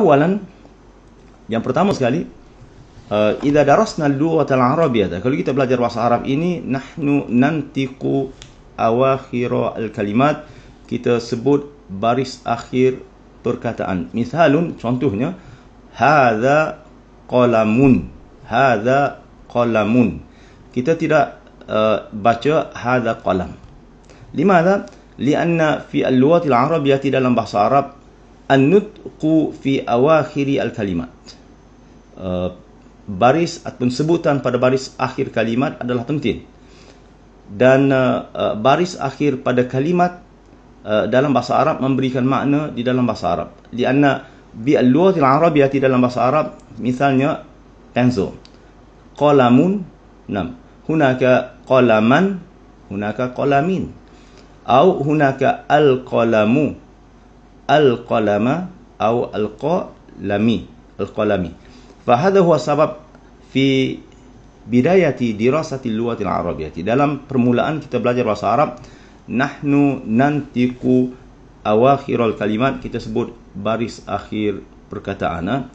awalan, yang pertama sekali, idza darasna al-lughata al-arabiyyah, kalau kita belajar bahasa Arab ini, nahnu nantiqu awakhir al-kalimat, kita sebut baris akhir perkataan. Misalun, contohnya, hadza qalamun, hadza qalamun. Kita tidak baca hadza qalam. Limadha? Lianna fi al-lughati al-arabiyyah, dalam bahasa Arab, an-nutqu fi awakhiri al-kalimat, baris ataupun sebutan pada baris akhir kalimat adalah penting. Dan baris akhir pada kalimat dalam bahasa Arab memberikan makna di dalam bahasa Arab. Lianna bi al-lughati al-arabiyyah, dalam bahasa Arab, misalnya tanzu qalamun, hunaka qalaman, hunaka qalamin, atau hunaka al-qalamu, al-qalama, atau al-qalami, al-qalami. Fahadha huwa sabab fi bidayati dirasati al-lughati al-arabiyyah. Dalam permulaan kita belajar bahasa Arab, nahnu nantiqu awakhir al-kalimat, kita sebut baris akhir perkataan.